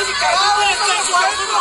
自己改变这个政治权利吗？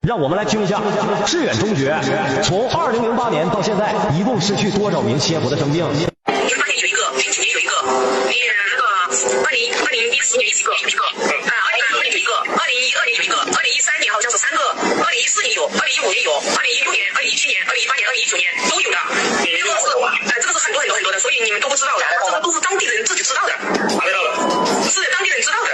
让我们来听一下致远中学从2008年到现在一共失去多少名切腹的生命。08年有一个，07年有一个，那个2014年有一个，2020年有一个，2012年有一个，2013年好像是3个，2014年有，2015年有，2016年、2017年、2018年、2019年都有的。这个是很多的，所以你们都不知道的，这个都是当地人自己知道的。是当地人知道的。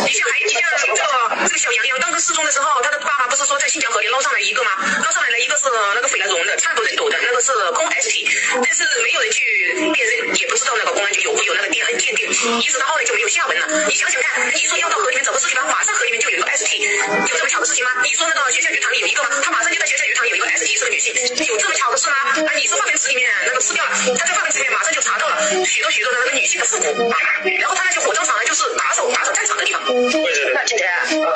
你像这个小杨杨刚刚失踪的时候，他的爸爸不是说在新疆河里捞上来一个吗？捞上来了一个是那个斐来荣的，差不多人斗的，那个是空 ST， 但是没有人去辨认，也不知道那个公安局有没有那个 DNA 鉴定，一直到后来就没有下文了。你想想看，你说要到河里面找个尸体吗？马上河里面就有一个 ST， 有这么巧的事情吗？你说那个学校鱼塘里有一个吗？他马上就在学校鱼塘里有一个 ST 是个女性，有这么巧的事吗？你是化粪池里面那个吃掉了，他在化粪池里面马上就查到了许多的那个女性的腹部，然后他那些火葬场呢就是打手战场的地方，那姐姐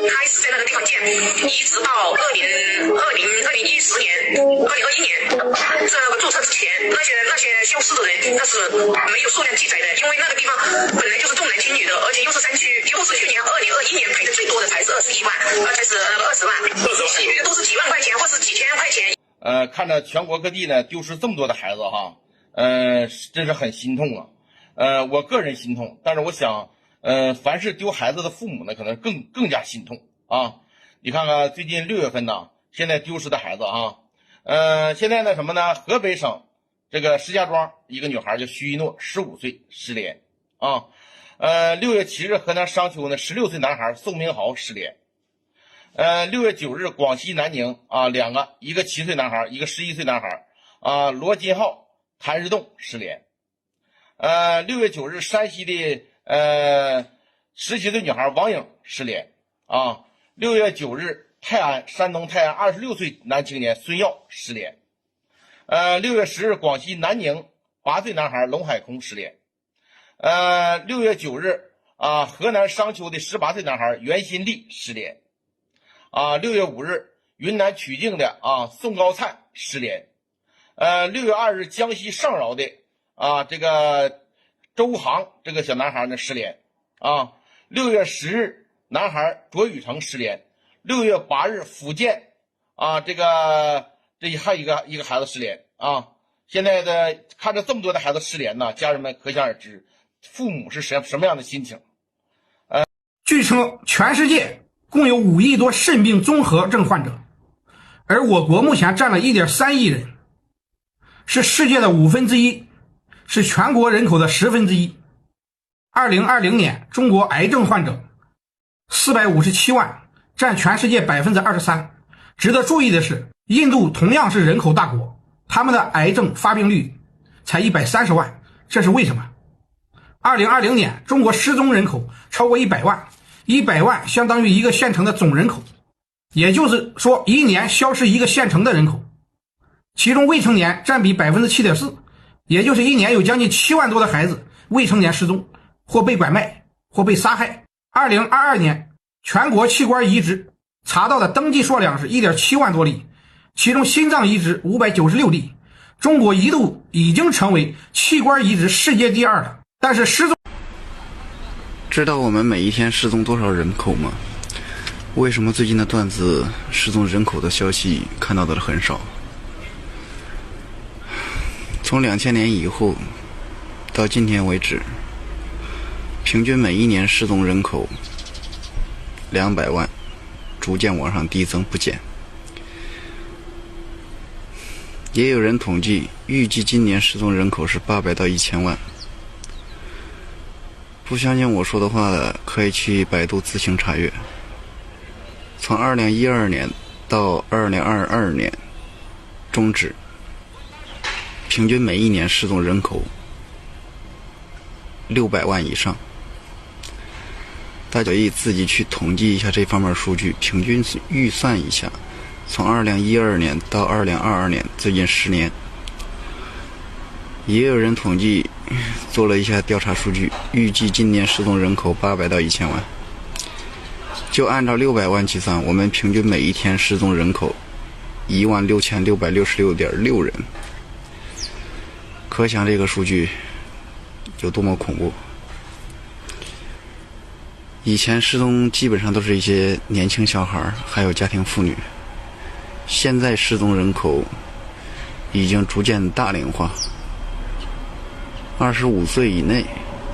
开始在那个地方建，一直到2010年、2021年这个注册之前，那些消失的人那是没有数量记载的，因为那个地方本来就是重男轻女的，而且又是山区，又是去年2021年赔的最多的才是21万，而且是那个20万，其余的都是几万块钱或是几千块钱。看着全国各地呢丢失这么多的孩子哈，真是很心痛啊。我个人心痛，但是我想，凡是丢孩子的父母呢，可能更加心痛啊。你看看最近6月份呢，现在丢失的孩子啊，现在呢什么呢？河北省这个石家庄一个女孩叫徐一诺，15岁失联啊。6月7日河南商丘呢16岁男孩宋明豪失联。6月9日广西南宁啊两个，一个7岁男孩，一个11岁男孩啊，罗金浩、谭日栋失联。6月9日山西的17岁女孩王颖失联啊。6月9日山东泰安26岁男青年孙耀失联。6月10日广西南宁8岁男孩龙海空失联。6月9日河南商丘的18岁男孩袁新立失联。6月5日云南曲靖的宋高灿失联。6月2日江西上饶的这个周航这个小男孩呢失联6月10日男孩卓宇成失联。6月8日福建这还有一个孩子失联现在的看着这么多的孩子失联呢，家人们可想而知父母是什么样的心情。据称全世界共有5亿多肾病综合症患者，而我国目前占了 1.3 亿人，是世界的1/5，是全国人口的1/10。2020年中国癌症患者457万，占全世界 23%。 值得注意的是，印度同样是人口大国，他们的癌症发病率才130万，这是为什么？2020年中国失踪人口超过100万，100万相当于一个县城的总人口，也就是说一年消失一个县城的人口，其中未成年占比 7.4%， 也就是一年有将近7万多的孩子未成年失踪，或被拐卖，或被杀害。2022年全国器官移植查到的登记数量是 1.7万多例，其中心脏移植596例，中国一度已经成为器官移植世界第2了。但是失踪，知道我们每一天失踪多少人口吗？为什么最近的段子失踪人口的消息看到的很少？从2000年以后到今天为止，平均每一年失踪人口200万，逐渐往上递增不减。也有人统计，预计今年失踪人口是800到1000万。不相信我说的话的，可以去百度自行查阅。从2012年到2022年终止，平均每一年失踪人口600万以上。大家可以自己去统计一下这方面数据，平均预算一下，从2012年到2022年，最近10年，也有人统计做了一下调查数据，预计今年失踪人口800到1000万。就按照600万计算，我们平均每一天失踪人口16666.6人，可想这个数据有多么恐怖。以前失踪基本上都是一些年轻小孩，还有家庭妇女，现在失踪人口已经逐渐大龄化，25岁以内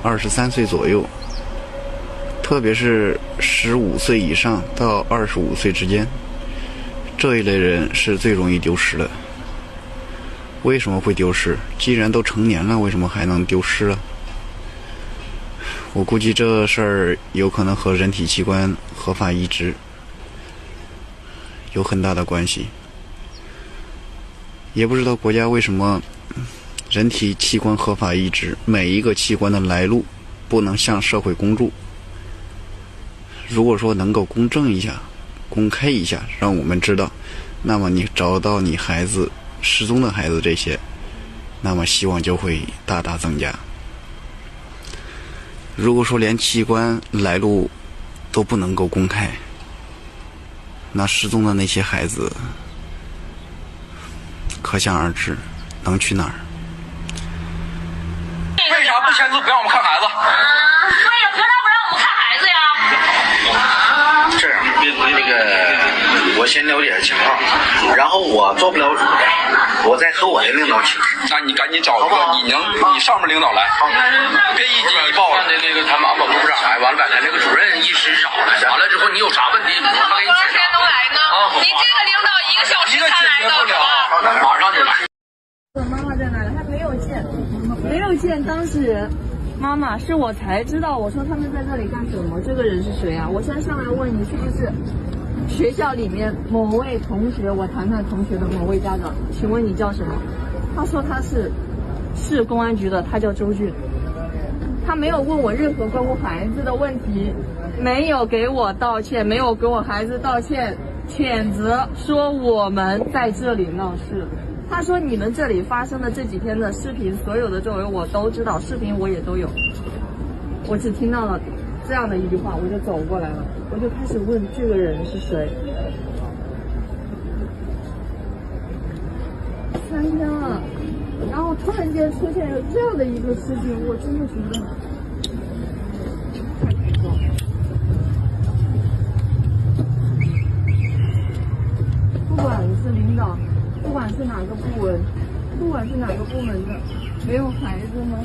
，23岁左右，特别是15岁以上到25岁之间，这一类人是最容易丢失的。为什么会丢失？既然都成年了，为什么还能丢失了？我估计这事儿有可能和人体器官合法移植有很大的关系。也不知道国家为什么人体器官合法移植，每一个器官的来路不能向社会公诸。如果说能够公证一下，公开一下，让我们知道，那么你找到你孩子失踪的孩子这些，那么希望就会大大增加。如果说连器官来路都不能够公开，那失踪的那些孩子可想而知能去哪儿。为啥不签字不让我们看孩子？对呀，凭啥不让我们看孩子呀？这样，那个我先了解情况，然后我做不了主，我再和我的领导请。那你赶紧找一个你上面领导来，别一急一报了。那个他们安保部长来，完了把他那个主任一时找来，完了之后你有啥问题，我们给你解决。能来呢？您这个领导1个小时才来的，马上就来。我妈妈在哪里？还没有见当事人。妈妈，是我才知道，我说他们在这里干什么？这个人是谁啊？我现在上来问你，是不是学校里面某位同学？我谈谈同学的某位家长，请问你叫什么？他说他是市公安局的，他叫周俊。他没有问我任何关乎孩子的问题，没有给我道歉，没有给我孩子道歉，谴责说我们在这里闹事。他说你们这里发生的这几天的视频，所有的周围我都知道，视频我也都有。我只听到了这样的一句话，我就走过来了，我就开始问这个人是谁。3天了，然后突然间出现了这样的一个事情，我真的觉得太感动了。不管是领导，不管是哪个部门，不管是哪个部门的，没有孩子吗？